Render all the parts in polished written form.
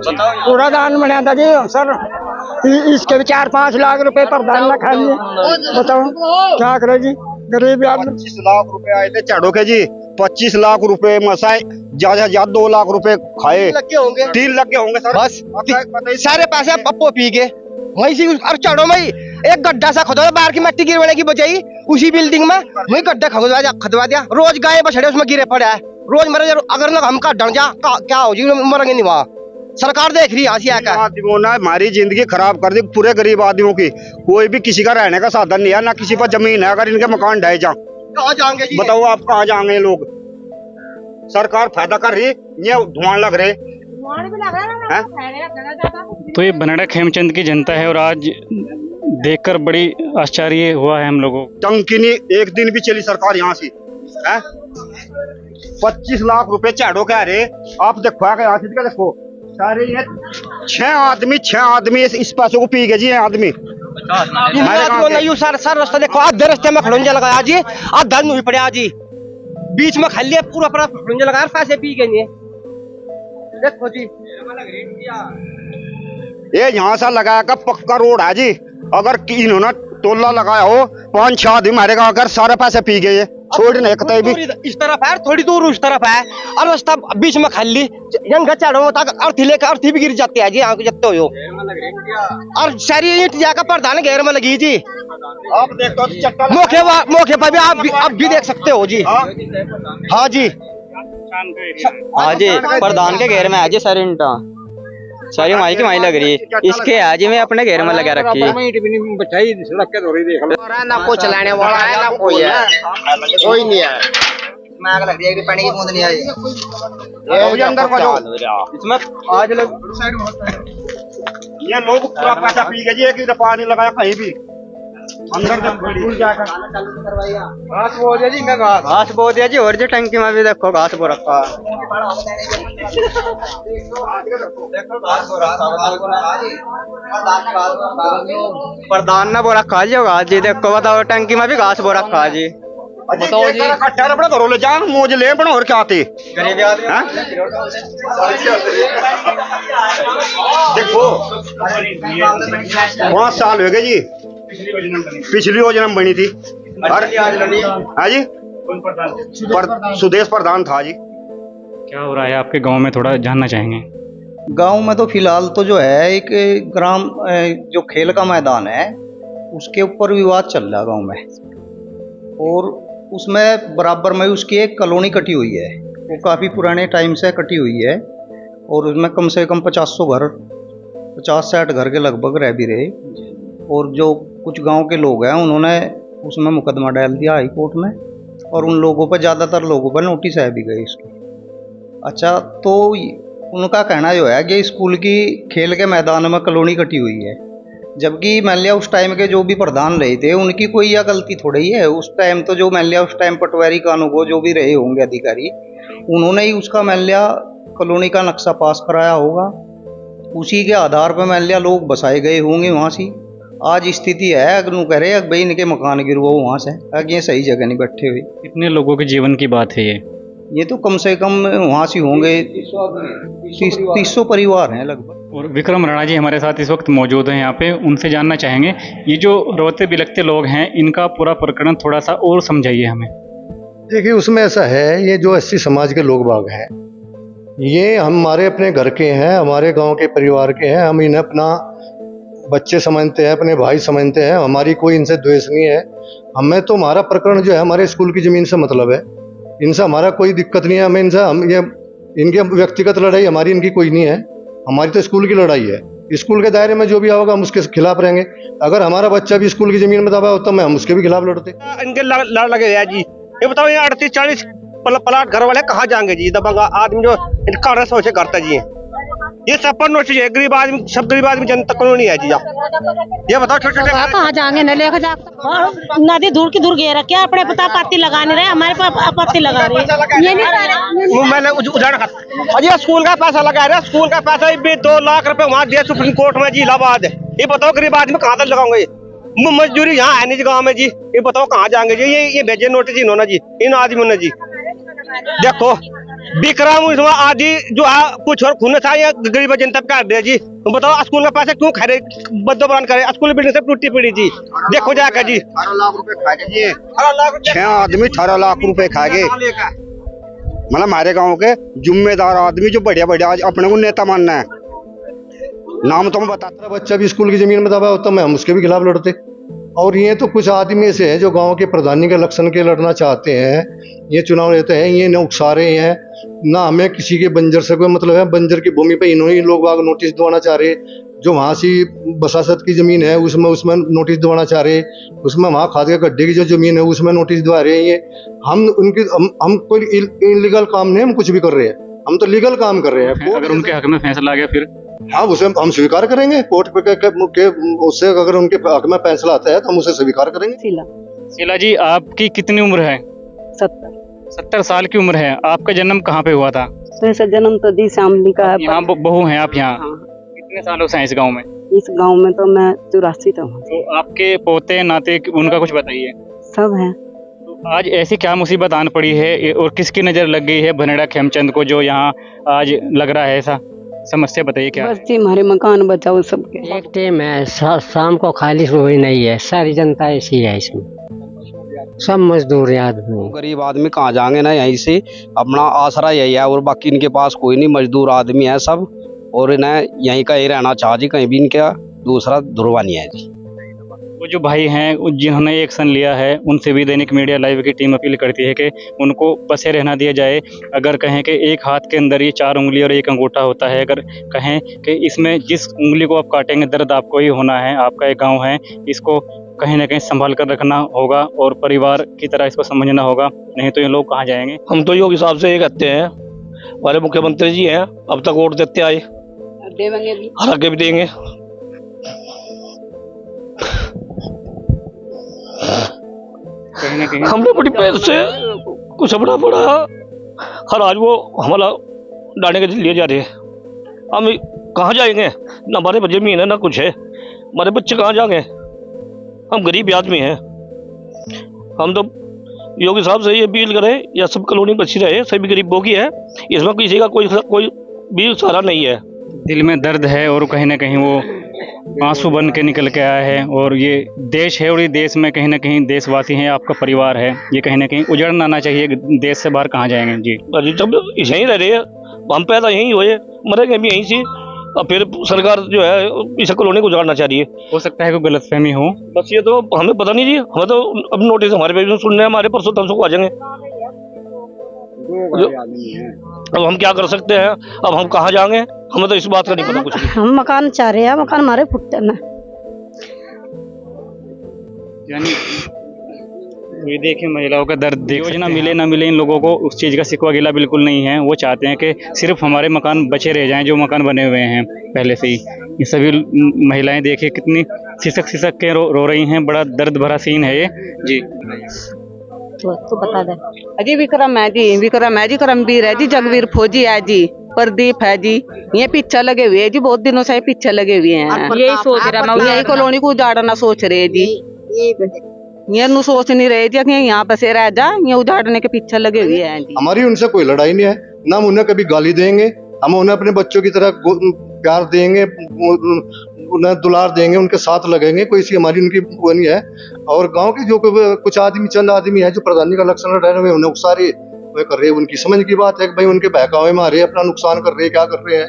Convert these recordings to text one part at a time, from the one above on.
कूड़ादान बना था जी सर, इसके भी 4-5 लाख रुपए प्रधान न खाइए, बताओ क्या करे जी गरीब आदमी। 25 लाख रुपए आए थे झाड़ू के जी, 25 लाख रुपए मसाए, ज्यादा से ज्यादा 2 लाख रुपए खाए, 3 लगे होंगे सर, बस सारे पैसे पप्पो पी के वही सी और चढ़ो में एक गड्ढा सा खोदा बाहर की मिट्टी गिरवाने की बजाई उसी बिल्डिंग में वही गड्ढा खदवा दिया। रोज गाय बछड़े उसमें गिरे पड़े है, रोज मरे। अगर ना हम का डर जा क्या हो जी, मरेंगे नहीं वहाँ। सरकार देख रही है आदमियों ने हमारी जिंदगी खराब कर दी, पूरे गरीब आदमियों की। कोई भी किसी का रहने का साधन नहीं है, ना किसी पर जमीन है। अगर इनके मकान ढह जा कहाँ जाएंगे जी? बताओ आप कहाँ जाएंगे लोग? सरकार फायदा कर रही, ये धुआं लग रहे। तो ये बनड़ा खेमचंद की जनता है और आज देखकर बड़ी आश्चर्य हुआ है हम लोगों को। टंकी नहीं एक दिन भी चली सरकार यहाँ से है। 25 लाख रुपए झाड़ो कह रहे, आप देखो आगे यहाँ से देखो सारे ये 6 आदमी इस पैसे को पी गए जी। आदमी सर रास्ता देखो, आधे रास्ते में खड़ोंजा लगाया जी, आधा नहीं पड़ा जी, बीच में खाली पूरा खड़ोंजा लगाया, पैसे पी गए। देखो जी ये यहाँ से लगाया का पक्का रोड है जी। अगर इन्होंने टोला लगाया हो 5-6 आदमी मारेगा, अगर सारे पैसे पी गए छोड़ नहीं सकते भी। इस तरफ है थोड़ी दूर, उस तरफ है और रास्ता बीच में खाली चढ़ो तक अर्थी लेकर अर्थी भी गिर जाते हैं जी। यहाँ जगते हो और सारी ईंट जाकर प्रधान घेर में लगी जी। आप देखो मौके पर भी आप भी देख सकते हो जी। हाँ जी हाँ जी, प्रधान के घेर में है जी सर इंटा सारी माई की माई लग रही है। इसके है जी मैं अपने घेर में लगा रखी है। ना कोई चलाने वाला है ना कोई है, कोई नहीं है। आग लग रही है कि पानी की बूंद नहीं आई अंदर को जाओ। इसमें आज लोग ये लोग पूरा पैसा पी गए जी, एक ही पानी लगाया कहीं भी अंदर जाकर घास बो दिया जी। घास बो दिया जी, और जो टंकी में भी देखो घास बो रखा। प्रधान ने बो रखा जी घास जी। देखो बताओ टंकी में भी घास बो रखा जी। बताओ जी अपने घरों ले जान मोज ले बना और क्या आते देखो 5 साल हो गए जी। पिछली योजना में बनी थी हाँ जी, सुदेश प्रधान था जी। क्या हो रहा है आपके गांव में, थोड़ा जानना चाहेंगे। गांव में तो फिलहाल तो जो है एक ग्राम जो खेल का मैदान है उसके ऊपर विवाद चल रहा है गांव में, और उसमें बराबर में उसकी एक कॉलोनी कटी हुई है। वो काफ़ी पुराने टाइम से कटी हुई है और उसमें कम से कम 50-60 घर के लगभग रह भी रहे। और जो कुछ गांव के लोग हैं उन्होंने उसमें मुकदमा डाल दिया हाई कोर्ट में, और उन लोगों पर ज़्यादातर लोगों पर नोटिस है भी गई इसकी। अच्छा, तो उनका कहना जो है कि स्कूल की खेल के मैदान में कॉलोनी कटी हुई है, जबकि मान लिया उस टाइम के जो भी प्रधान रहे थे उनकी कोई यह गलती थोड़ी ही है। उस टाइम तो जो मान लिया उस टाइम पटवारी कानून जो भी रहे होंगे अधिकारी, उन्होंने ही उसका मान लिया कॉलोनी का नक्शा पास कराया होगा, उसी के आधार पर मान लिया लोग बसाए गए होंगे वहाँ से। आज स्थिति है अगर कह रहे भाई इनके मकान गिरवा वहाँ से, अगर ये सही जगह नहीं बैठे हुए। कितने लोगों के जीवन की बात है ये तो कम से कम वहाँ से होंगे 300 परिवार हैं लगभग। और विक्रम राणा जी हमारे साथ इस वक्त मौजूद हैं यहाँ पे, उनसे जानना चाहेंगे ये जो रोते बिलखते लोग हैं इनका पूरा प्रकरण थोड़ा सा और समझाइए हमें। देखिए उसमें ऐसा है, ये जो 80 समाज के लोग बाग हैं ये हमारे अपने घर के हैं, हमारे गांव के परिवार के हैं। हम इन्हें अपना बच्चे समझते हैं, अपने भाई समझते हैं, हमारी कोई इनसे द्वेष नहीं है। हमें तो हमारा प्रकरण जो है हमारे स्कूल की ज़मीन से मतलब है, इनसे हमारा कोई दिक्कत नहीं है। हमें इनसे इनके व्यक्तिगत लड़ाई हमारी इनकी कोई नहीं है, हमारी तो स्कूल की लड़ाई है। स्कूल के दायरे में जो भी होगा हम उसके खिलाफ रहेंगे। अगर हमारा बच्चा भी स्कूल की ज़मीन में दबा होता मैं हम उसके भी खिलाफ लड़ते। इनके लड़ लगे जी। ये बताओ ये 38-40 प्लाट घर वाले कहाँ जाएंगे जी? दबंगा आदमी जो इनका सोचे करता जी, ये सब पर नोटिस है। गरीब आदमी, सब गरीब आदमी जनता कॉलोनी है जी। ये बताओ छोटे छोटे कहाँ जाएंगे? न लेकर जा नदी दूर की दूर गए रखे, अपने पता पत्ती लगाने रहे, हमारे पास आपत्ति लगा रहे ये नहीं। मैंने उजाड़ा अजय स्कूल का पैसा लगा रहा है, स्कूल का पैसा भी 2 लाख रुपए वहाँ दिया सुप्रीम कोर्ट में जी इलाहाबाद। ये बताओ गरीब आदमी कहाँ तक लगाओगे? मजदूरी यहाँ है नहीं गाँव में जी। ये बताओ कहाँ जाएंगे जी? ये भेजे नोटिस इन्होंने जी इन आदमियों ने जी। देखो विक्रम इसमें आदि जो है कुछ और खून था, ये गरीब जनता पे काट दिया जी। तुम बताओ स्कूल में पैसे क्यों खा रहे, बदोबरान करे, स्कूल बिल्डिंग सब टूटी पड़ी जी। देखो जाकर जी 18 लाख रुपए खा गए जी, 6 आदमी 18 लाख रुपए खा गए। मतलब हमारे गांव के जिम्मेदार आदमी जो बढ़िया बढ़िया आज अपने को नेता मानना है, नाम तो मैं बताता। मेरा बच्चा भी स्कूल की जमीन में दबा होता, मैं हम उसके भी खिलाफ लड़ते। और ये तो कुछ आदमी ऐसे हैं जो गांव के प्रधानी के इलेक्शन के लड़ना चाहते हैं, ये चुनाव लेते हैं, ये न उकसा रहे हैं ना। हमें किसी के बंजर से कोई मतलब है, बंजर की भूमि पे इन्होंने लोग बाग नोटिस दिलवाना चाह रहे, जो वहाँ से बसासत की जमीन है उसमें नोटिस दिलवाना चाह रहे, उसमें वहाँ खाद के गड्ढे की जो जमीन है उसमें नोटिस दिलवा रहे हैं। ये हम कोई इलीगल काम नहीं, हम कुछ भी कर रहे हैं, हम तो लीगल काम कर रहे हैं। अगर उनके हक में फैसला आ गया फिर हाँ, उसे हम स्वीकार करेंगे कोर्ट पे उससे अगर उनके हक में फैसला आता है तो हम उसे स्वीकार करेंगे। शीला जी, आपकी कितनी उम्र है? 70 साल की उम्र है। आपका जन्म कहाँ पे हुआ था? वैसे जन्म तो दी शामली का है। यहाँ बहू हैं आप यहाँ? हाँ। कितने सालों से हैं इस गांव में? इस गांव में तो मैं 84 था। तो आपके पोते नाते उनका कुछ बताइए। सब है। तो आज ऐसी क्या मुसीबत आन पड़ी है और किसकी नजर लग गई है भनेड़ा खेमचंद को जो यहाँ आज लग रहा है ऐसा? समस्या बताइए क्या बस जी हमारे मकान बचाओ सबके। एक टाइम है, शाम को खाली रोई नहीं है, सारी जनता ऐसी है इसमें, सब मजदूर आदमी। गरीब आदमी कहाँ जाएंगे ना, यहीं से अपना आसरा यही है और बाकी इनके पास कोई नहीं, मजदूर आदमी है सब और इन्हें यहीं का ही रहना चाह जी, कहीं भी इनका दूसरा ध्रुवा नहीं है जी। वो जो भाई हैं जिन्होंने एक्शन लिया है उनसे भी दैनिक मीडिया लाइव की टीम अपील करती है कि उनको बसे रहना दिया जाए। अगर कहें कि एक हाथ के अंदर ये 4 उंगली और 1 अंगूठा होता है, अगर कहें कि इसमें जिस उंगली को आप काटेंगे दर्द आपको ही होना है, आपका एक गाँव है, इसको कहीं ना कहीं संभाल कर रखना होगा और परिवार की तरह इसको समझना होगा, नहीं तो ये लोग कहाँ जाएंगे। हम तो योगी साहब से ये कहते हैं, हमारे मुख्यमंत्री जी हैं, अब तक वोट देते आए, देंगे भी और आगे भी देंगे। कहीं ना कहीं हमने बड़ी पेड़ से कुछ अपना पड़ा, हर आज वो हमारा डालने के लिए जा रहे हैं। हम कहाँ जाएंगे, ना हमारे जमीन है ना कुछ है, हमारे बच्चे कहाँ जाएंगे, हम गरीब आदमी हैं। हम तो योगी साहब से ये अपील करें, या सब कॉलोनी बची रहे, सभी गरीबों की है, इसमें किसी का कोई भी सहारा नहीं है। दिल में दर्द है और कहीं ना कहीं वो आंसू बन के निकल के आया है और ये देश है और ये देश में कहीं ना कहीं देशवासी हैं, आपका परिवार है, ये कहीं ना कहीं उजड़ना आना चाहिए, देश से बाहर कहाँ जाएंगे जी। अजी जब यहीं रह रहे हैं, हम पैदा यहीं हुए, मरेंगे भी यहीं से, और फिर सरकार जो है इस कॉलोनी को उजाड़ना चाहिए। हो सकता है कोई गलतफहमी हो, बस ये तो हमें पता नहीं जी, हमें तो अब नोटिस हमारे पे सुनने हमारे परसों तमसों को आ जाएंगे। अब हम क्या कर सकते हैं, अब हम कहाँ जाएंगे, हमें तो इस बात का नहीं पता कुछ भी। हम मकान चाह रहे हैं, मकान हमारे फुटते ना। यानी ये देखिए महिलाओं का दर्द, योजना मिले ना मिले इन लोगों को उस चीज़ का शिकवा गिला बिल्कुल नहीं है। वो चाहते हैं कि सिर्फ हमारे मकान बचे रह जाएं, जो मकान बने हुए हैं पहले से ही। ये सभी महिलाएं देखिए कितनी सिसक के रो रही हैं, बड़ा दर्द भरा सीन है ये जी। तो बता दे अजी विक्रम है जी, करमवीर है जी, जगवीर फौजी है जी, प्रदीप है जी, ये पीछे लगे हुए है जी, बहुत दिनों से पीछे लगे हुए हैं। यही सोच रहा मैं, यही कॉलोनी को उजाड़ना सोच रहे जी, ये नु सोच नहीं रहे जी कि यहाँ बसे रह जा, ये उजाड़ने के पीछे लगे हुए हैं जी। हमारी उनसे कोई लड़ाई नहीं है, ना हम उन्हें कभी गाली देंगे, हम उन्हें अपने बच्चों की तरह प्यार देंगे, उन्हें दुलार देंगे, उनके साथ लगेंगे, कोई सी हमारी उनकी वो नहीं है। और गांव के जो कुछ आदमी चंद आदमी है जो प्रधानी का लक्षण लड़ रहे हैं, उन्हें उकसारे वे कर रहे हैं, उनकी समझ की बात है कि भाई उनके बहकावे में आ रहे हैं, अपना नुकसान कर रहे हैं, क्या कर रहे हैं,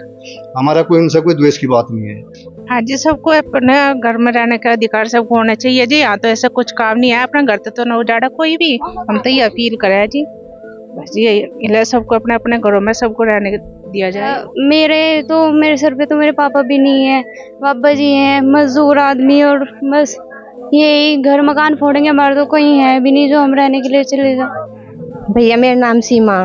हमारा कोई उनसे कोई द्वेष की बात नहीं है। हाँ जी, सबको अपने घर में रहने का अधिकार सबको होना चाहिए जी। यहाँ तो ऐसा कुछ काम नहीं है, अपना घर तो न उजाड़ा कोई भी, हम तो ये अपील करे जी, बस ये सबको अपने अपने घरों में सबको रहने दिया जाए। मेरे सर पे तो मेरे पापा भी नहीं है, बाबा जी हैं, मजदूर आदमी, और बस यही घर मकान फोड़ेंगे, हमारे तो कोई है भी नहीं जो हम रहने के लिए चले जाओ। भैया मेरा नाम सीमा।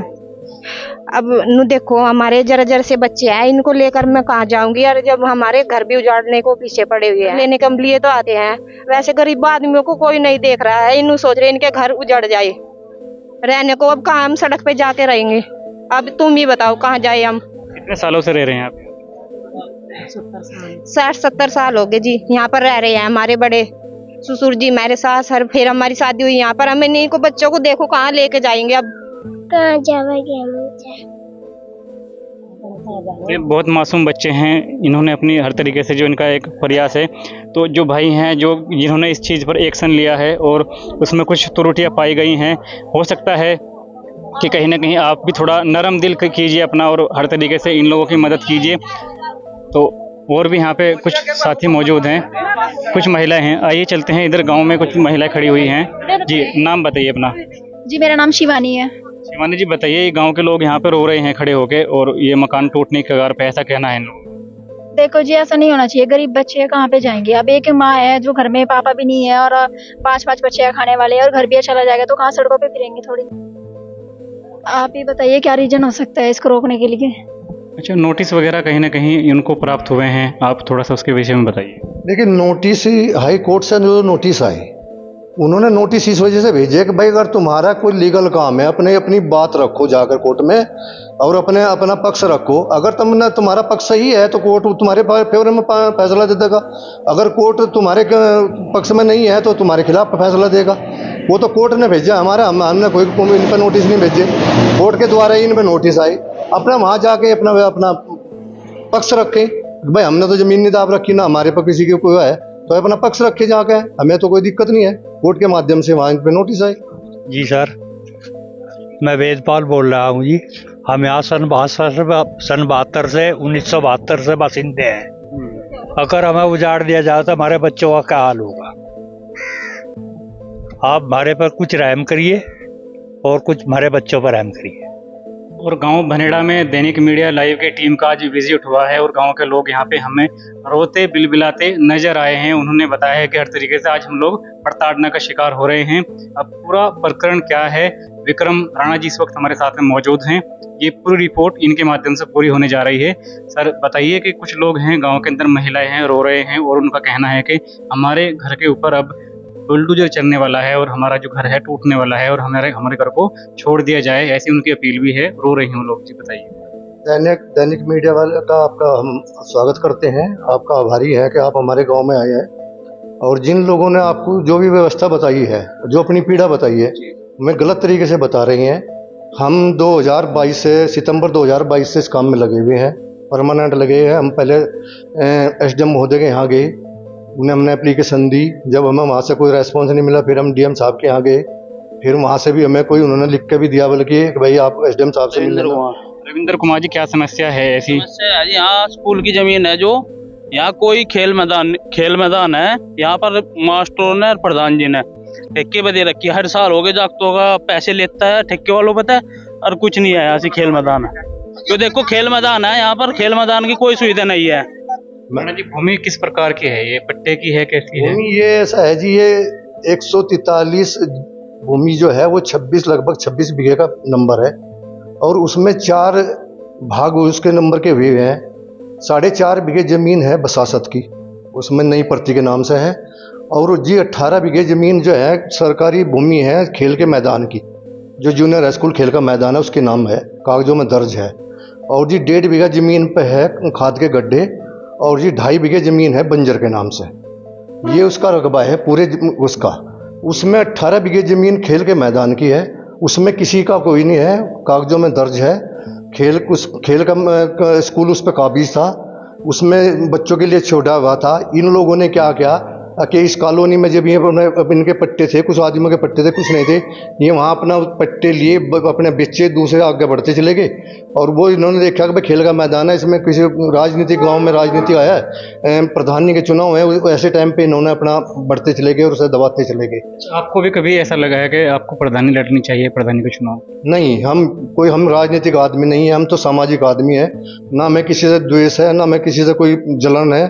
अब नु देखो हमारे जरा से बच्चे हैं, इनको लेकर मैं कहाँ जाऊंगी, और जब हमारे घर भी उजाड़ने को पीछे पड़े हुए हैं, लेने के लिए तो आते हैं, वैसे गरीब आदमियों को कोई नहीं देख रहा है, इन्हों सोच रहे इनके घर उजड़ जाए रहने को। अब कहाँ हम सड़क पे जाके रहेंगे, अब तुम ही बताओ कहाँ जाए हम। कितने सालों से रह रहे हैं आप? 60-70 साल हो गए जी, यहाँ पर रह रहे हैं। हमारे बड़े ससुर जी, मेरे सास, फिर हमारी शादी हुई यहाँ पर, हमें नहीं को बच्चों को देखो कहाँ लेके जाएंगे अब। कहाँ जाएंगे हम? ये बहुत मासूम बच्चे हैं, इन्होंने अपनी हर तरीके से जो इनका एक प्रयास है, तो जो भाई हैं जो जिन्होंने इस चीज़ पर एक्शन लिया है और उसमें कुछ त्रुटियां पाई गई हैं, हो सकता है कि कहीं ना कहीं आप भी थोड़ा नरम दिल कीजिए अपना और हर तरीके से इन लोगों की मदद कीजिए। तो और भी यहाँ पे कुछ साथी मौजूद हैं, कुछ महिलाएं हैं, आइए चलते हैं। इधर गाँव में कुछ महिलाएं खड़ी हुई हैं। जी नाम बताइए अपना। जी मेरा नाम शिवानी है। शिवानी जी बताइए, ये गाँव के लोग यहाँ पे रो रहे हैं खड़े होके और ये मकान टूटने के कगार पे, ऐसा कहना है इन लोगों का। देखो जी, ऐसा नहीं होना चाहिए। गरीब बच्चे कहाँ पे जाएंगे? अब एक माँ है जो घर में, पापा भी नहीं है और 5-5 बच्चे हैं खाने वाले, और घर भी चला जाएगा तो कहाँ सड़कों पे फिरेंगे थोड़ी। आप ही बताइए क्या रीजन हो सकता है इसको रोकने के लिए? अच्छा, नोटिस वगैरह कहीं ना कहीं इनको प्राप्त हुए हैं, आप थोड़ा सा उसके विषय में बताइए। देखिए, नोटिस ही हाई कोर्ट से जो नोटिस आए, उन्होंने नोटिस इस वजह से भेजे कि भाई अगर तुम्हारा कोई लीगल काम है, अपनी बात रखो जाकर कोर्ट में और अपना पक्ष रखो। अगर तुम्हारा पक्ष सही है तो कोर्ट तुम्हारे फेवर में फैसला दे देगा। अगर कोर्ट तुम्हारे पक्ष में नहीं है तो तुम्हारे खिलाफ फैसला देगा। वो तो कोर्ट ने भेजा, हमने कोई इन पर नोटिस नहीं भेजे, कोर्ट के द्वारा ही इन पर नोटिस आई। अपना वहाँ जाके अपना पक्ष रखे। भाई हमने तो जमीन नहीं दाब रखी ना, हमारे पर किसी के कोई है, तो अपना पक्ष रखे जाके, हमें तो कोई दिक्कत नहीं है। कोर्ट के माध्यम से वहाँ पे नोटिस आई। जी सर, मैं वेदपाल बोल रहा हूँ जी। हम यहाँ सन 72 से 1972 से बासिंदे हैं। अगर हमें उजाड़ दिया जाए तो हमारे बच्चों का क्या हाल होगा? आप हमारे पर कुछ रहम करिए और कुछ हमारे बच्चों पर रहम करिए। और गांव भनेड़ा में दैनिक मीडिया लाइव की टीम का आज विजिट हुआ है और गांव के लोग यहाँ पे हमें रोते बिलबिलाते नजर आए हैं। उन्होंने बताया है कि हर तरीके से आज हम लोग प्रताड़ना का शिकार हो रहे हैं। अब पूरा प्रकरण क्या है, विक्रम राणा जी इस वक्त हमारे साथ में मौजूद हैं। ये पूरी रिपोर्ट इनके माध्यम से पूरी होने जा रही है। सर बताइए कि कुछ लोग हैं गाँव के अंदर, महिलाएं हैं, रो रहे हैं और उनका कहना है कि हमारे घर के ऊपर अब बुलडोजर चलने वाला है और हमारा जो घर है टूटने वाला है और हमारे घर को छोड़ दिया जाए, ऐसी उनकी अपील भी है। रो रही हैं लोग। जी बताइए। दैनिक मीडिया वाले का आपका हम स्वागत करते हैं। आपका आभारी है कि आप हमारे गांव में आए हैं और जिन लोगों ने आपको जो भी व्यवस्था बताई है, जो अपनी पीड़ा बताई है, मैं गलत तरीके से बता रही हैं। हम 2022 से सितंबर 2022 से इस काम में लगे हुए हैं, परमानेंट लगे हैं। हम पहले एसडीएम महोदय के यहाँ गए, उन्हें हमने एप्लीकेशन दी। जब हमें वहाँ से कोई रेस्पॉन्स नहीं मिला, फिर हम डीएम साहब के यहाँ गए। फिर वहाँ से भी हमें कोई उन्होंने लिख के भी दिया, बल्कि भाई आप एसडीएम साहब से मिल लेना। रविंद्र कुमार जी, क्या समस्या है ऐसी? समस्या है यहाँ स्कूल की जमीन है, जो यहाँ कोई खेल मैदान है, यहाँ पर मास्टरों ने और प्रधान जी ने ठेके पे दे रखी है। हर साल हो गए जागतों का पैसे लेता है ठेके वालों पता है, और कुछ नहीं है यहाँ से खेल मैदान है। तो देखो खेल मैदान है, यहाँ पर खेल मैदान की कोई सुविधा नहीं है। जी भूमि किस प्रकार की है? ये पट्टे की है, कैसी है? भूमि ये ऐसा है जी, ये 143 भूमि जो है वो लगभग 26 बीघे का नंबर है और उसमें 4 भाग उसके नंबर के हुए हैं। 4.5 बीघे जमीन है बसासत की, उसमें नई प्रति के नाम से है। और जी 18 बीघे जमीन जो है सरकारी भूमि है खेल के मैदान की, जो जूनियर हाई स्कूल खेल का मैदान है उसके नाम है, कागजों में दर्ज है। और जी 1.5 बीघा जमीन पे है खाद के गड्ढे, और जी 2.5 बीघे जमीन है बंजर के नाम से। ये उसका रकबा है पूरे उसका। उसमें 18 बीघे जमीन खेल के मैदान की है, उसमें किसी का कोई नहीं है, कागजों में दर्ज है। खेल का स्कूल उस पर काबिज था, उसमें बच्चों के लिए छोड़ा हुआ था। इन लोगों ने क्या किया कि इस कॉलोनी में जब ये इनके पट्टे थे, कुछ आदमियों के पट्टे थे, कुछ नहीं थे, ये वहाँ अपना पट्टे लिए अपने बेचे, दूसरे आगे बढ़ते चले गए। और वो इन्होंने देखा कि भाई खेल का मैदान है, इसमें किसी राजनीतिक गांव में राजनीति आया है, प्रधानी के चुनाव है, ऐसे टाइम पे इन्होंने अपना बढ़ते चले गए और उसे दबाते चले गए। आपको भी कभी ऐसा लगा है कि आपको प्रधानी लड़नी चाहिए, प्रधानी का चुनाव? नहीं, हम राजनीतिक आदमी नहीं है, हम तो सामाजिक आदमी है। ना हमें किसी से द्वेष है, ना हमें किसी से कोई जलन है।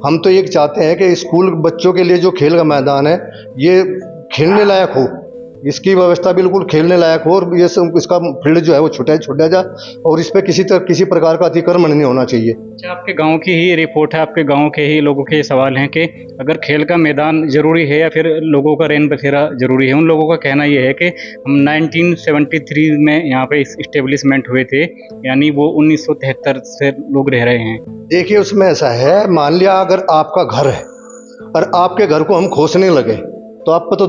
हम तो ये चाहते हैं कि स्कूल बच्चों के लिए जो खेल का मैदान है ये खेलने लायक हो, इसकी व्यवस्था बिल्कुल खेलने लायक हो, और ये इसका फील्ड जो है वो छुटा जाए और इस पर किसी प्रकार का अतिक्रमण नहीं होना चाहिए। अच्छा, आपके गांव की ही रिपोर्ट है, आपके गांव के ही लोगों के सवाल हैं कि अगर खेल का मैदान जरूरी है या फिर लोगों का रैन बसेरा जरूरी है। उन लोगों का कहना ये है कि हम 1973 में यहाँ पे इस्टेब्लिशमेंट हुए थे, यानी वो 1973 से लोग रह रहे हैं। देखिए, उसमें ऐसा है, मान लिया अगर आपका घर है और आपके घर को हम खोसने लगे तो आपको तो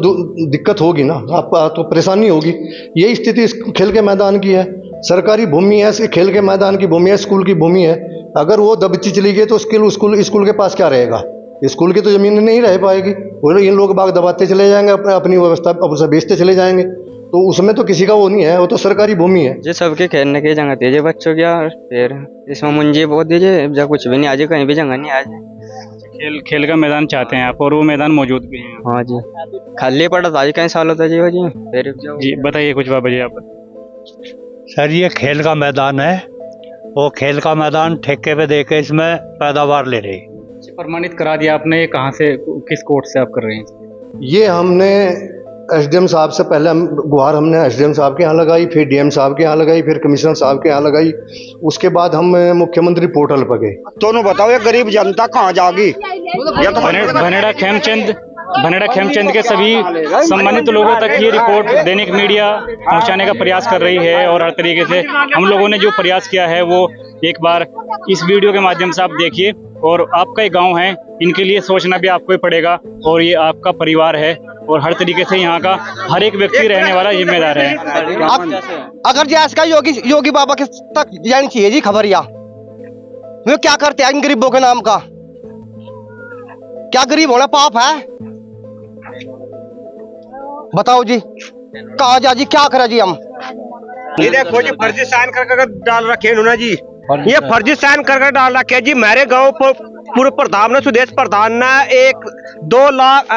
दिक्कत होगी ना, आपको तो परेशानी होगी। यही स्थिति इस खेल के मैदान की है। सरकारी भूमि है, इस खेल के मैदान की भूमि है, स्कूल की भूमि है। अगर वो दबची चली गई तो स्कूल के पास क्या रहेगा? स्कूल की तो ज़मीन नहीं रह पाएगी। वो इन लोग बाग दबाते चले जाएंगे, अपनी व्यवस्था उसे बेचते चले जाएंगे, तो उसमें तो किसी का वो नहीं है, वो तो सरकारी भूमि है। जी सबके खेलने की जगह दीजिए बच्चों की, और फिर इसमें मुंजी बहुत दीजिए, जब कुछ भी नहीं आ जाए, कहीं भी जगह नहीं आ जाए। खेल का मैदान चाहते हैं आप, और वो मैदान मौजूद भी है? हाँ जी, खाली पड़ा था जी कई सालों तक जी। फिर जी बताइए कुछ बाबा जी आप। सर ये खेल का मैदान है, वो खेल का मैदान ठेके पे देके इसमें पैदावार ले रही। प्रमाणित करा दिया आपने, ये कहाँ से, किस कोर्ट से आप कर रहे हैं? ये हमने एसडीएम साहब से पहले गुहार हमने एसडीएम साहब के यहाँ लगाई, फिर डीएम साहब के यहाँ लगाई, फिर कमिश्नर साहब के यहाँ लगाई, उसके बाद हम मुख्यमंत्री पोर्टल पर गए। दोनों बताओ ये गरीब जनता कहाँ जाएगी? भनेड़ा खेमचंद के सभी सम्मानित लोगों तक ये रिपोर्ट दैनिक मीडिया पहुंचाने का प्रयास कर रही है। और हर तरीके से हम लोगों ने जो प्रयास किया है वो एक बार इस वीडियो के माध्यम से आप देखिए। और आपका ही गांव है, इनके लिए सोचना भी आपको ही पड़ेगा, और ये आपका परिवार है, और हर तरीके से यहाँ का हर एक व्यक्ति रहने वाला जिम्मेदार है। अगर जी का योगी बाबा के तक जानी चाहिए जी खबर, या वो क्या करते हैं इन गरीबों के नाम का? क्या गरीब होना पाप है? बताओ जी, कहा जा जी, क्या करा जी हम? ये देखो जी, फर्जी साइन कर डाल रखे इन्होंने जी, ये फर्जी साइन कर डाल रखे जी। मेरे गांव पूर्व प्रधान ने, सुदेश प्रधान ने 1-2 लाख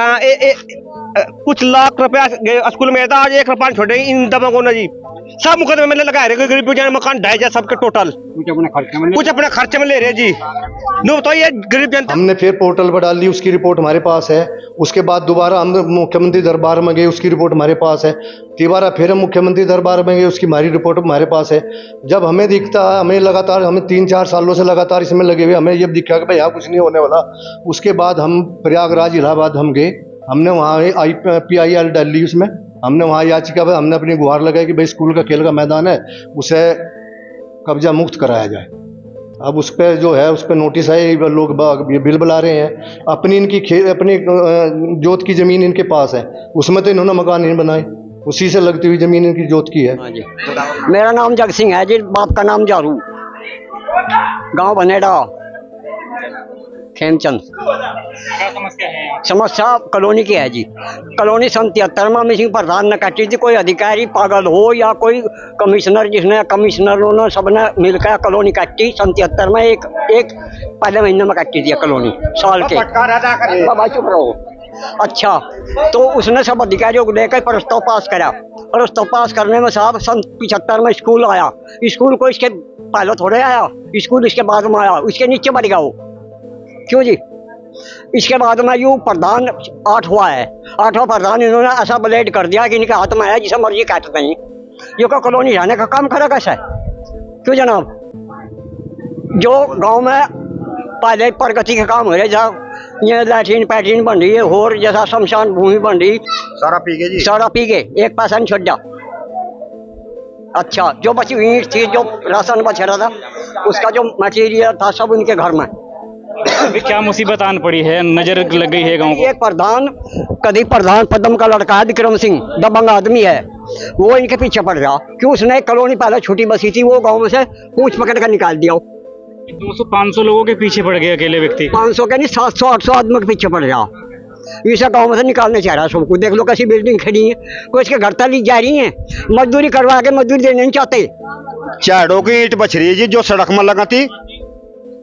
कुछ लाख रुपया स्कूल में था, आज 1 रुपया छोड़े इन दबंगों ने जी। सब मुकदमे में लगा रहे, गरीब मकान ढाई जाए सबके टोटल, कुछ अपने खर्चे में ले रहे जी। नो तो ये गरीब जनता। हमने फिर पोर्टल पर डाल दी, उसकी रिपोर्ट हमारे पास है। उसके बाद दोबारा हम मुख्यमंत्री दरबार में गए, उसकी रिपोर्ट हमारे पास है। दोबारा फिर हम मुख्यमंत्री दरबार में गए, उसकी हमारी रिपोर्ट हमारे पास है। जब हमें दिखता है, हमें लगातार, हमें 3-4 सालों से लगातार इसमें लगे हुए, हमें ये दिखा कि भाई यहाँ कुछ नहीं होने वाला। उसके बाद हम प्रयागराज इलाहाबाद हम गए, हमने वहाँ PIL डाल ली, उसमें हमने वहाँ याचिका पर हमने अपनी गुहार लगाई कि भाई स्कूल का खेल का मैदान है, उसे कब्जा मुक्त कराया जाए। अब उस पर जो है, उस पर नोटिस है, लोग बिल बुला रहे हैं। अपनी अपनी जोत की ज़मीन इनके पास है, उसमें तो इन्होंने मकान नहीं बनाए, उसी से लगती हुई ज़मीन इनकी जोत की है। मेरा नाम जग सिंह है जी, बाप का नाम जारू, गांव भनेड़ा खेमचंद। क्या समस्या है? समस्या कॉलोनी की है जी। कॉलोनी 73 में मिसिंग प्रधान ने काटी थी। कोई अधिकारी पागल हो या कोई कमिश्नर, कमिश्नरों ने सबने मिलकर कॉलोनी काटी 77 में। एक पहले महीने में काटी थी कॉलोनी, साल के। बाबा चुप रहो। अच्छा, तो उसने सब अधिकारियों को लेकर प्रस्ताव पास करा। प्रस्ताव पास करने में साहब 75 में स्कूल आया। स्कूल को इसके पहले थोड़े आया, स्कूल इसके बाद में आया, उसके नीचे बढ़ गया वो। क्यों जी? इसके बाद में यूँ प्रधान 8 हुआ है, 8वां प्रधान इन्होंने ऐसा ब्लेड कर दिया कि इनके हाथ में है, जिसे मर्जी काटते हैं। ये को कॉलोनी रहने का काम करा कैसा है? क्यों जनाब? जो गांव में पहले प्रगति के काम हो रहे, जहाँ ये लैट्रीन पैट्रीन बन रही है, और जैसा शमशान भूमि बन रही, सारा पी गए जी, सारा पी गए, एक पैसा नहीं छोड़ जा। अच्छा, जो बची हुई थी, जो राशन बच रहा था, उसका जो मटेरियल था सब उनके घर में। अभी क्या मुसीबत आन पड़ी है, नजर लग गई है गांव को? एक प्रधान, कभी प्रधान पदम का लड़का है विक्रम सिंह, दबंग आदमी है, वो इनके पीछे पड़ रहा। क्यों? उसने कॉलोनी पहले छोटी बसी थी, वो गांव में से पूंछ पकड़ कर निकाल दिया। 200-500 लोगों के पीछे पड़ गए अकेले व्यक्ति? 500 के नहीं, 700-800 आदमी के पीछे पड़ रहा। इसे गांव में से निकालने चाह रहा है सबको। देख लो कैसी बिल्डिंग खड़ी है, कोई इसके घर तक जा रही है, मजदूरी करवा के मजदूरी देने नहीं चाहते। चारों की ईंट बच रही है जी, जो सड़क में लगा थी,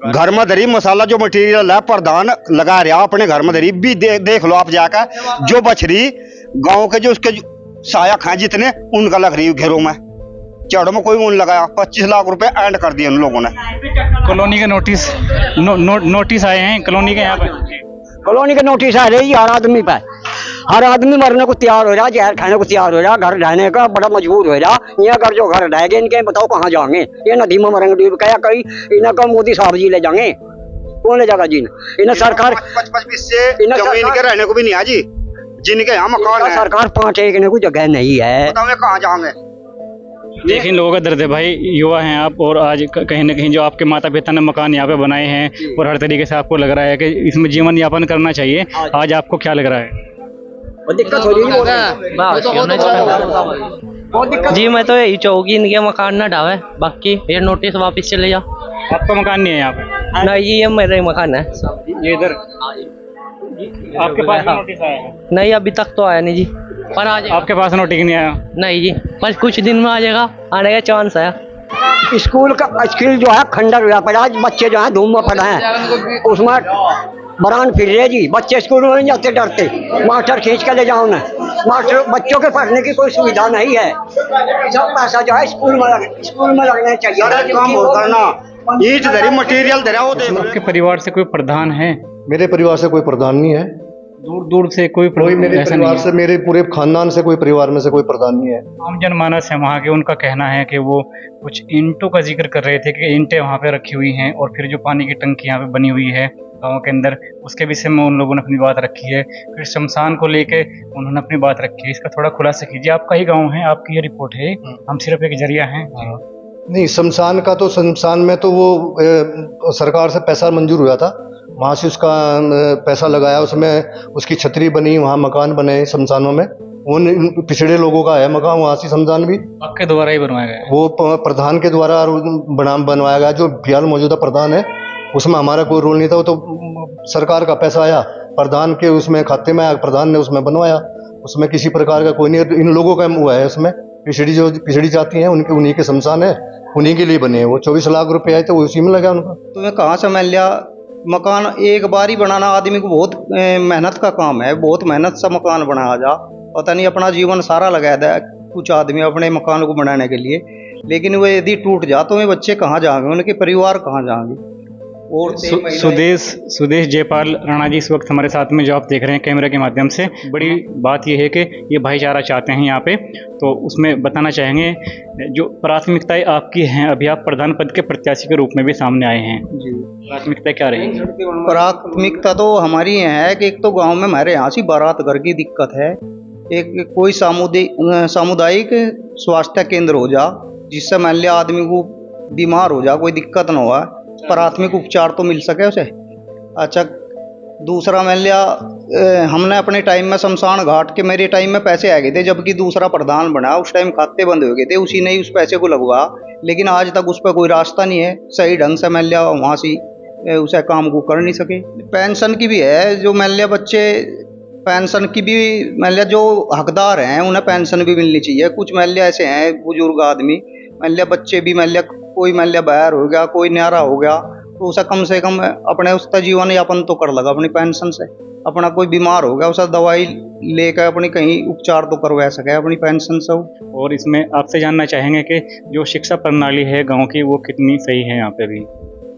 घर में धरी मसाला जो मटेरियल है प्रधान लगा रहा अपने घर में धरी भी। देख लो आप जाकर, जो बच रही गांव के जो उसके साया खाए जितने, उनका लग रही घेरों में, चारों में कोई ऊन लगाया। 25 लाख रुपए एंड कर दिए उन लोगों ने। कॉलोनी के नोटिस आए हैं कॉलोनी के, यहाँ पे कॉलोनी के नोटिस आ रही हर आदमी पर। हर आदमी मरने को तैयार हो रहा, जहर खाने को तैयार हो रहा, घर रहने का बड़ा मजबूर हो रहा। ये अगर जो घर रहेंगे इनके, बताओ कहाँ जाएंगे? ये नदी में मरेंगे डूब के, या कहीं इन्हें का मोदी साहब जी ले जाएंगे? कौन ले जाएगा जी? इन्हें सरकार 25 से जमीन के रहने को भी नहीं है जी, जिनके यहाँ मकान है। सरकार 5 एकड़ को जगह नहीं है, बताओ कहाँ जाएंगे? देखिए लोगों का दर्द है भाई, युवा हैं आप, और आज कहीं ना कहीं जो आपके माता पिता ने मकान यहाँ पे बनाए हैं, और हर तरीके से आपको लग रहा है कि इसमें जीवन यापन करना चाहिए। आज आपको क्या लग रहा है? और दिक्कत हो रही है बहुत दिक्कत। जी मैं तो यही चाहूँगी इनके मकान ना ढावे, बाकी ये नोटिस वापस चले जाओ। आपका मकान नहीं है यहाँ पे? नहीं ये मेरा ही मकान है। ये इधर आपके पास भी नोटिस आया है? नहीं अभी तक तो आया नहीं जी, पर आ जाएगा। आपके पास नोटिस नहीं आया? नहीं जी, पर कुछ दिन में आ जाएगा, आने का चांस है। स्कूल का स्किल जो है खंडर हुआ पड़ा, आज बच्चे जो है धूम में पड़े हैं, उसमें बरान फिर रहे जी। बच्चे स्कूल में नहीं जाते, डरते, मास्टर खींच के ले जाओ ना। मास्टर बच्चों के पढ़ने की कोई सुविधा नहीं है, सब पैसा जो है स्कूल में लगना चाहिए। काम हो करना, ईट धरी मटेरियल धरा वो दे। आपके परिवार से कोई प्रधान है? मेरे परिवार से कोई प्रधान नहीं है। दूर दूर से कोई मेरे ऐसा परिवार नहीं से, मेरे पूरे खानदान से कोई परिवार में से कोई प्रधान नहीं है। आम जनमानस है वहाँ के, उनका कहना है कि वो कुछ ईंटों का जिक्र कर रहे थे कि ईंटें वहाँ पे रखी हुई हैं और फिर जो पानी की टंकी यहाँ पे बनी हुई है गाँव के अंदर, उसके विषय में उन लोगों ने अपनी बात रखी है। फिर शमशान को लेके उन्होंने अपनी बात रखी है। इसका थोड़ा खुलासा कीजिए। आपका ही गाँव है, आपकी ये रिपोर्ट है, हम सिर्फ एक जरिया हैं। नहीं, शमशान का तो, शमशान में तो वो सरकार से पैसा मंजूर हुआ था, वहाँ से उसका पैसा लगाया, उसमें उसकी छतरी बनी, वहाँ मकान बने शमशानों में। उन पिछड़े लोगों का है मकान, वहाँ से शमशान भी आपके द्वारा ही बनवाया गया? वो प्रधान के द्वारा बनवाया गया। जो फिलहाल मौजूदा प्रधान है उसमें हमारा कोई रोल नहीं था, वो तो सरकार का पैसा आया प्रधान के उसमें खाते में आया, प्रधान ने उसमें बनवाया, उसमें किसी प्रकार का कोई नहीं। इन लोगों का हुआ है उसमें, पिछड़ी जाती हैं उनके, उन्हीं के शमशान है, उन्हीं के लिए बने हैं। वो 24 लाख रुपए आए तो उसी में लगा उनका। तुम्हें कहाँ से मिल लिया मकान? एक बार ही बनाना आदमी को बहुत मेहनत का काम है, बहुत मेहनत से मकान बनाया जा। पता नहीं अपना जीवन सारा लगाया था कुछ आदमी अपने मकान को बनाने के लिए, लेकिन वो यदि टूट जा तो वे बच्चे कहाँ जाएंगे, उनके परिवार कहाँ जाएंगे? और सुदेश जयपाल राणा जी इस वक्त हमारे साथ में, जो आप देख रहे हैं कैमरे के माध्यम से। बड़ी बात यह है कि ये भाईचारा चाहते हैं यहाँ पे, तो उसमें बताना चाहेंगे जो प्राथमिकताएं आपकी हैं। अभी आप प्रधान पद के प्रत्याशी के रूप में भी सामने आए हैं जी, प्राथमिकता क्या रहेगी? प्राथमिकता तो हमारी ये है कि एक तो गांव में हमारे यहाँ से बारात घर की दिक्कत है, एक कोई सामुदायिक स्वास्थ्य केंद्र हो जा, जिससे मान लिया आदमी को बीमार हो जा कोई दिक्कत ना हुआ, प्राथमिक उपचार तो मिल सके उसे। अच्छा, दूसरा मान लिया हमने अपने टाइम में शमशान घाट के, मेरे टाइम में पैसे आ गए थे, जबकि दूसरा प्रधान बना उस टाइम खाते बंद हो गए थे, उसी ने ही उस पैसे को लगवा, लेकिन आज तक उस पर कोई रास्ता नहीं है सही ढंग से। मान लिया वहाँ से उसे काम को कर नहीं सके। पेंशन की भी है, जो मान लिया बच्चे पेंशन की भी मान लिया जो हकदार हैं उन्हें पेंशन भी मिलनी चाहिए। कुछ मान लिया ऐसे हैं बुजुर्ग आदमी, मान लिया बच्चे भी, मान लिया कोई मान लिया बाहर हो गया, कोई न्यारा हो गया, तो उसे कम से कम अपने उसका जीवन यापन तो कर लगा अपनी पेंशन से। अपना कोई बीमार हो गया उसे दवाई लेकर अपनी कहीं उपचार तो करवा सके अपनी पेंशन से। और इसमें आपसे जानना चाहेंगे कि जो शिक्षा प्रणाली है गांव की वो कितनी सही है यहाँ पे भी?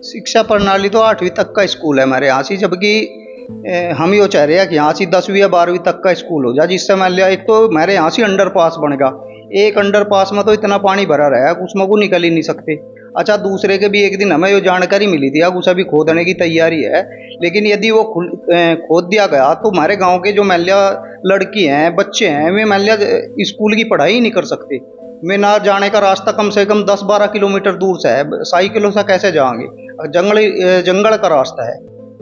शिक्षा प्रणाली तो 8वीं तक का स्कूल है हमारे यहाँ से, जबकि हम ये चाह रहे हैं कि यहाँ से 10वीं या 12वीं तक का स्कूल हो जाए, जिससे मान लिया एक तो हमारे यहाँ से अंडर पास बनेगा। एक अंडर पास में तो इतना पानी भरा रहा है उसमें को निकल ही नहीं सकते। अच्छा, दूसरे के भी एक दिन हमें ये जानकारी मिली थी, अब उसे भी खोदने की तैयारी है, लेकिन यदि वो खोद दिया गया तो हमारे गांव के जो मान लिया लड़की हैं, बच्चे हैं, वे मान लिया स्कूल की पढ़ाई ही नहीं कर सकते। वे ना जाने का रास्ता कम से कम 10-12 किलोमीटर दूर से है, साइकिलों से कैसे जाएंगे? जंगल का रास्ता है,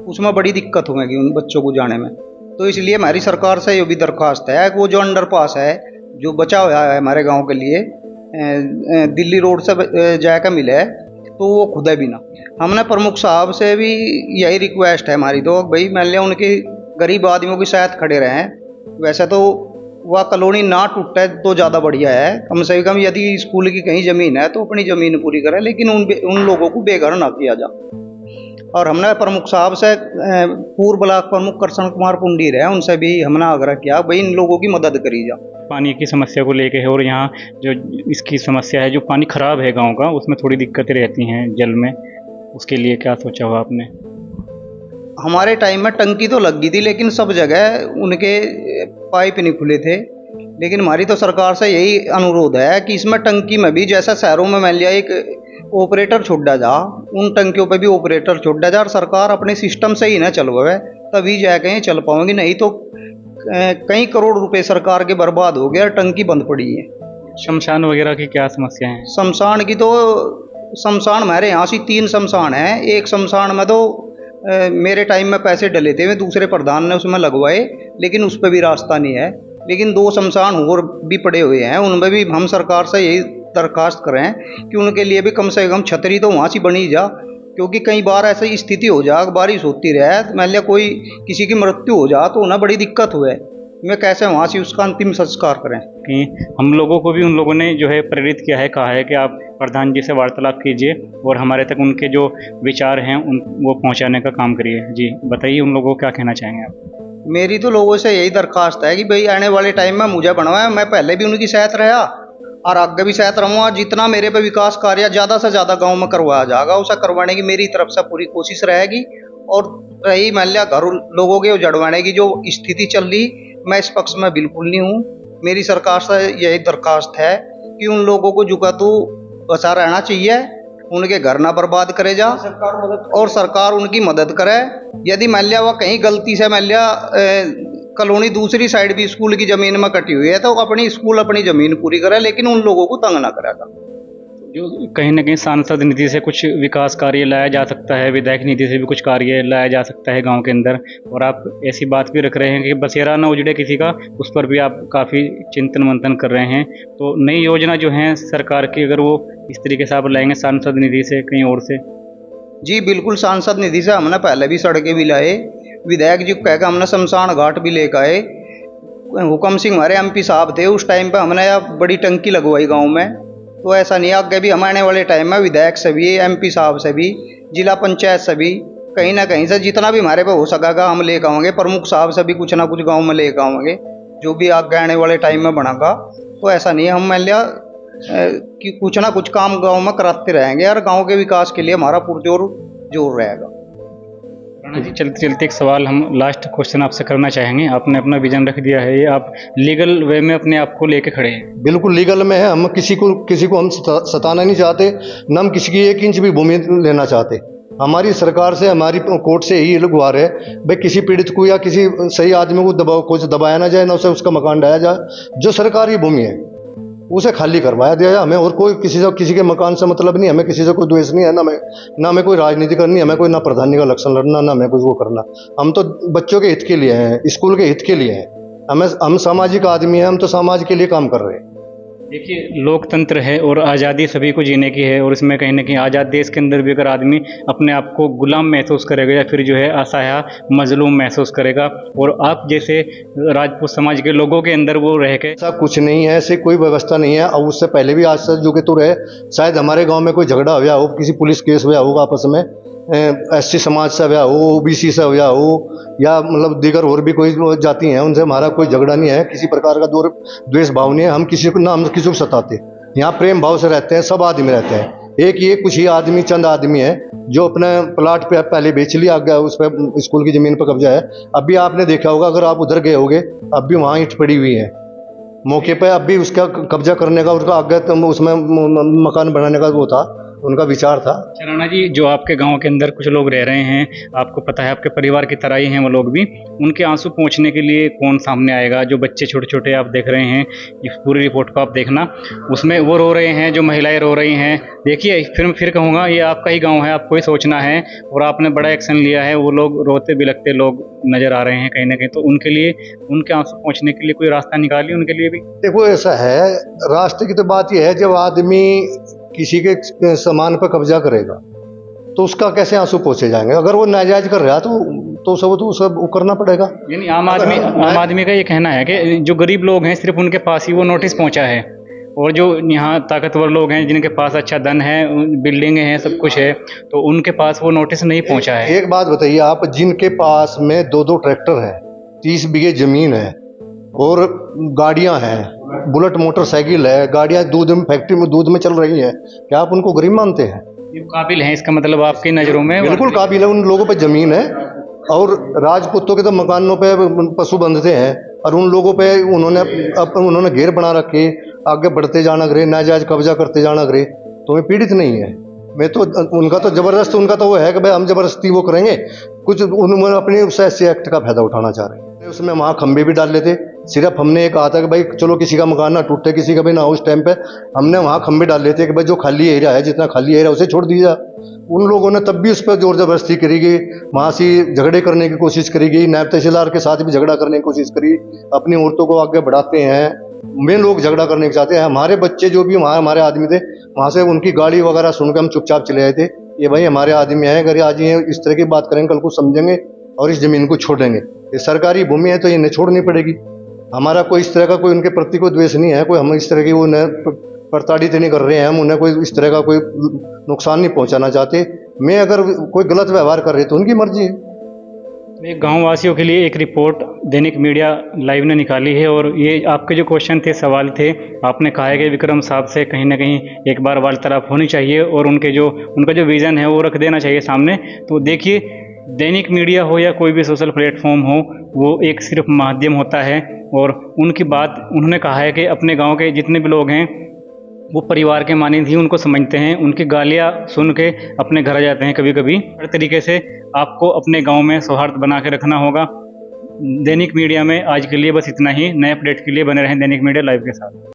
उसमें बड़ी दिक्कत होगी उन बच्चों को जाने में। तो इसलिए हमारी सरकार से ये भी दरख्वास्त है कि वो जो अंडर पास है जो बचा हुआ है हमारे गांव के लिए, दिल्ली रोड से जाकर मिले, तो वो खुदा भी ना। हमने प्रमुख साहब से भी यही रिक्वेस्ट है हमारी, तो भाई मान लिया उनके गरीब आदमियों की साथ खड़े रहें। वैसे तो वह कॉलोनी ना टूटे तो ज़्यादा बढ़िया है, कम से कम यदि स्कूल की कहीं ज़मीन है तो अपनी ज़मीन पूरी करें, लेकिन उन लोगों को बेघर ना किया जाए। और हमने प्रमुख साहब से, पूर्व ब्लॉक प्रमुख कृष्ण कुमार पुंडीर है, उनसे भी हमने आग्रह किया भाई इन लोगों की मदद करी जा। पानी की समस्या को लेके है, और यहाँ जो इसकी समस्या है, जो पानी खराब है गांव का, उसमें थोड़ी दिक्कतें रहती हैं जल में, उसके लिए क्या सोचा हुआ आपने? हमारे टाइम में टंकी तो लग गई थी, लेकिन सब जगह उनके पाइप नहीं खुले थे। लेकिन हमारी तो सरकार से यही अनुरोध है कि इसमें टंकी में भी, जैसा शहरों में मान लिया एक ऑपरेटर छोड़ा जा, उन टंकियों पे भी ऑपरेटर छोड़ा जा, और सरकार अपने सिस्टम से ही ना चलवाए, तभी जाके चल पाएंगे। नहीं तो कई करोड़ रुपए सरकार के बर्बाद हो गया, टंकी बंद पड़ी है। शमशान वगैरह की क्या समस्या है? शमशान की तो, शमशान हमारे यहाँ से 3 शमशान है। एक शमशान में तो मेरे टाइम में पैसे डले थे, वे दूसरे प्रधान ने उसमें लगवाए, लेकिन उस पर भी रास्ता नहीं है। लेकिन 2 शमशान और भी पड़े हुए हैं, उनमें भी हम सरकार से यही दरखास्त करें कि उनके लिए भी कम से कम छतरी तो वहाँ से बनी जा, क्योंकि कई बार ऐसी स्थिति हो जा, बारिश होती रहे, मान लिया कोई किसी की मृत्यु हो जा तो उन्हें बड़ी दिक्कत हुए, मैं कैसे वहाँ से उसका अंतिम संस्कार करें। कि हम लोगों को भी उन लोगों ने जो है प्रेरित किया है, कहा है कि आप प्रधान जी से वार्तालाप कीजिए और हमारे तक उनके जो विचार हैं उन वो पहुंचाने का काम करिए। जी बताइए, उन लोगों को क्या कहना चाहेंगे आप? मेरी तो लोगों से यही दरखास्त है कि भाई आने वाले टाइम में मुझे बनवाया, मैं पहले भी उनकी सहायता रहा और आगे भी सहायता रहूँगा। जितना मेरे पे विकास कार्य ज़्यादा से ज़्यादा गाँव में करवाया जाएगा, उसे करवाने की मेरी तरफ से पूरी कोशिश रहेगी। और रही मान लिया घर लोगों के उजड़वाने की जो स्थिति चल रही, मैं इस पक्ष में बिल्कुल नहीं हूँ। मेरी सरकार से यही दरखास्त है कि उन लोगों को जुका तो बचा रहना चाहिए, उनके घर ना बर्बाद करे जा और सरकार उनकी मदद करे। यदि मान लिया वह कहीं गलती से मान लिया कॉलोनी दूसरी साइड भी स्कूल की जमीन में कटी हुई है तो अपनी स्कूल अपनी जमीन पूरी करे, लेकिन उन लोगों को तंग ना करेगा। जो कहीं ना कहीं सांसद निधि से कुछ विकास कार्य लाया जा सकता है, विधायक निधि से भी कुछ कार्य लाया जा सकता है गांव के अंदर, और आप ऐसी बात भी रख रहे हैं कि बसेरा ना उजड़े किसी का, उस पर भी आप काफ़ी चिंतन मंथन कर रहे हैं। तो नई योजना जो है सरकार की, अगर वो इस तरीके से आप लाएंगे सांसद निधि से कहीं और से? जी बिल्कुल, सांसद निधि से हमने पहले भी सड़कें भी लाए, विधायक जी को कहकर हमने शमशान घाट भी लेकर आए। हुकम सिंह हमारे MP साहब थे, उस टाइम पर हमने बड़ी टंकी लगवाई गाँव में। तो ऐसा नहीं, आगे भी हम आने वाले टाइम में विधायक से भी, MP साहब से भी, जिला पंचायत से भी, कहीं ना कहीं से जितना भी हमारे पे हो सकेगा हम लेकर आएंगे। प्रमुख साहब से भी कुछ ना कुछ गांव में लेकर आएंगे, जो भी आगे आने वाले टाइम में बनागा। तो ऐसा नहीं, हम मान लिया कि कुछ ना कुछ काम गांव में कराते रहेंगे और गांव के विकास के लिए हमारा पुरजोर जोर रहेगा। राणा जी, चलते चलते एक सवाल हम लास्ट क्वेश्चन आपसे करना चाहेंगे। आपने अपना विजन रख दिया है, ये आप लीगल वे में अपने आप को लेके खड़े हैं? बिल्कुल लीगल में है। हम किसी को हम सताना नहीं चाहते, न हम किसी की 1 इंच भी भूमि लेना चाहते। हमारी सरकार से, हमारी कोर्ट से यही गुहार है भाई, किसी पीड़ित को या किसी सही आदमी को कुछ दबाया ना जाए, ना उसे उसका मकान ढाया जाए। जो सरकारी भूमि है उसे खाली करवाया दिया जाए। हमें और कोई किसी के मकान से मतलब नहीं, हमें किसी से कोई द्वेष नहीं है, ना हमें कोई राजनीति करनी, हमें कोई ना प्रधानी का लक्षण लड़ना, ना हमें कुछ वो करना। हम तो बच्चों के हित के लिए हैं, स्कूल के हित के लिए हैं। हम सामाजिक आदमी हैं, हम तो समाज के लिए काम कर रहे हैं। देखिए, लोकतंत्र है और आज़ादी सभी को जीने की है, और इसमें कहीं ना कहीं आज़ाद देश के अंदर भी अगर आदमी अपने आप को गुलाम महसूस करेगा या फिर जो है असहाय मजलूम महसूस करेगा, और आप जैसे राजपूत समाज के लोगों के अंदर वो रह के, ऐसा कुछ नहीं है, ऐसी कोई व्यवस्था नहीं है। और उससे पहले भी आज से जो कि तो रहे, शायद हमारे गांव में कोई झगड़ा हुआ हो, किसी पुलिस केस हुआ होगा आपस में, SC समाज से हुआ हो, OBC से हुआ हो, या मतलब दीगर और भी कोई जाति हैं, उनसे हमारा कोई झगड़ा नहीं है, किसी प्रकार का द्वेष भाव नहीं है। हम किसी को ना हम किसी को सताते, यहाँ प्रेम भाव से रहते हैं, सब आदमी रहते हैं। एक ये कुछ ही आदमी, चंद आदमी है जो अपने प्लाट पे पहले बेच लिया, आगे उस पर स्कूल की जमीन पर कब्जा है। अभी आपने देखा होगा, अगर आप उधर गए होगे, अब भी वहाँ ईंट पड़ी हुई है मौके पे, अब भी उसका कब्जा करने का, उसका आगे उसमें मकान बनाने का वो था, उनका विचार था। राणा जी, जो आपके गांव के अंदर कुछ लोग रह रहे हैं, आपको पता है आपके परिवार की तरह ही हैं वो लोग भी, उनके आंसू पोंछने के लिए कौन सामने आएगा? जो बच्चे छोटे छोटे आप देख रहे हैं, इस पूरी रिपोर्ट को आप देखना, उसमें वो रो रहे हैं, जो महिलाएं रो रही हैं। देखिए, फिर कहूँगा, ये आपका ही गाँव है, आपको ही सोचना है, और आपने बड़ा एक्शन लिया है। वो लोग रोते बिलखते लोग नजर आ रहे हैं कहीं ना कहीं, तो उनके लिए, उनके आंसू पोंछने के लिए कोई रास्ता निकालिए उनके लिए भी। देखो, ऐसा है, रास्ते की तो बात यह है, जब आदमी किसी के सामान पर कब्जा करेगा तो उसका कैसे आंसू पोंछे जाएंगे? अगर वो नाजायज कर रहा तो सब करना पड़ेगा। यानी आम आदमी का ये कहना है कि जो गरीब लोग हैं, सिर्फ उनके पास ही वो नोटिस पहुंचा है, और जो यहाँ ताकतवर लोग हैं, जिनके पास अच्छा धन है, बिल्डिंग है, सब कुछ है, तो उनके पास वो नोटिस नहीं पहुंचा है। एक बात बताइए आप, जिनके पास में 2-2 ट्रैक्टर है, 30 बीघे जमीन है, और गाड़ियां हैं, बुलेट मोटरसाइकिल है, गाड़ियां फैक्ट्री में दूध में चल रही है, क्या आप उनको गरीब मानते हैं? ये काबिल हैं, इसका मतलब आपकी नज़रों में? बिल्कुल काबिल है। उन लोगों पे जमीन है, और राजपूतों के तो मकानों पे पशु बंधते हैं, और उन लोगों पे उन्होंने घेर बना रखे, आगे बढ़ते जाना करे, नाजायज कब्जा करते जाना करे, तो मैं पीड़ित नहीं है। मैं तो उनका तो जबरदस्त, उनका तो वो है कि भाई हम जबरदस्ती वो करेंगे, कुछ उन्होंने अपने उस SC एक्ट का फायदा उठाना चाह रहे हैं। उसमें वहाँ खंबे भी डाल लेते, सिर्फ हमने ये कहा था कि भाई चलो किसी का मकान ना टूटे, किसी का भी ना हो। उस टाइम पे हमने वहाँ खंबे डाल लेते कि भाई जो खाली एरिया है, जितना खाली एरिया उसे छोड़ दिया। उन लोगों ने तब भी उस पर जोर जबरदस्ती करी गई, वहाँ से झगड़े करने की कोशिश करी गई, नायब तहसीलदार के साथ भी झगड़ा करने की कोशिश करी, अपनी औरतों को आगे बढ़ाते हैं। वे लोग झगड़ा करने के चाहते हैं। हमारे बच्चे जो भी वहाँ हमारे आदमी थे, वहाँ से उनकी गाड़ी वगैरह सुनकर हम चुपचाप चले आए थे। ये भाई हमारे आदमी हैं, अगर आज ये इस तरह की बात करेंगे कल को समझेंगे और इस जमीन को छोड़ेंगे। ये सरकारी भूमि है तो इन्हें छोड़नी पड़ेगी। हमारा कोई इस तरह का कोई उनके प्रति कोई द्वेष नहीं है, कोई हम इस तरह की वो प्रताड़ित नहीं कर रहे हैं, हम उन्हें कोई इस तरह का कोई नुकसान नहीं पहुंचाना चाहते। मैं अगर कोई गलत व्यवहार कर रहे तो उनकी मर्जी है। एक गाँव वासियों के लिए एक रिपोर्ट दैनिक मीडिया लाइव ने निकाली है। और ये आपके जो क्वेश्चन थे, सवाल थे, आपने कहा है कि विक्रम साहब से कहीं ना कहीं एक बार वार्तालाप होनी चाहिए और उनका जो विज़न है वो रख देना चाहिए सामने। तो देखिए, दैनिक मीडिया हो या कोई भी सोशल प्लेटफॉर्म हो, वो एक सिर्फ माध्यम होता है। और उनकी बात उन्होंने कहा है कि अपने गाँव के जितने भी लोग हैं वो परिवार के मानद ही उनको समझते हैं। उनकी गालियाँ सुन के अपने घर आ जाते हैं कभी कभी। हर तरीके से आपको अपने गांव में सौहार्द बना के रखना होगा। दैनिक मीडिया में आज के लिए बस इतना ही। नए अपडेट के लिए बने रहें दैनिक मीडिया लाइव के साथ।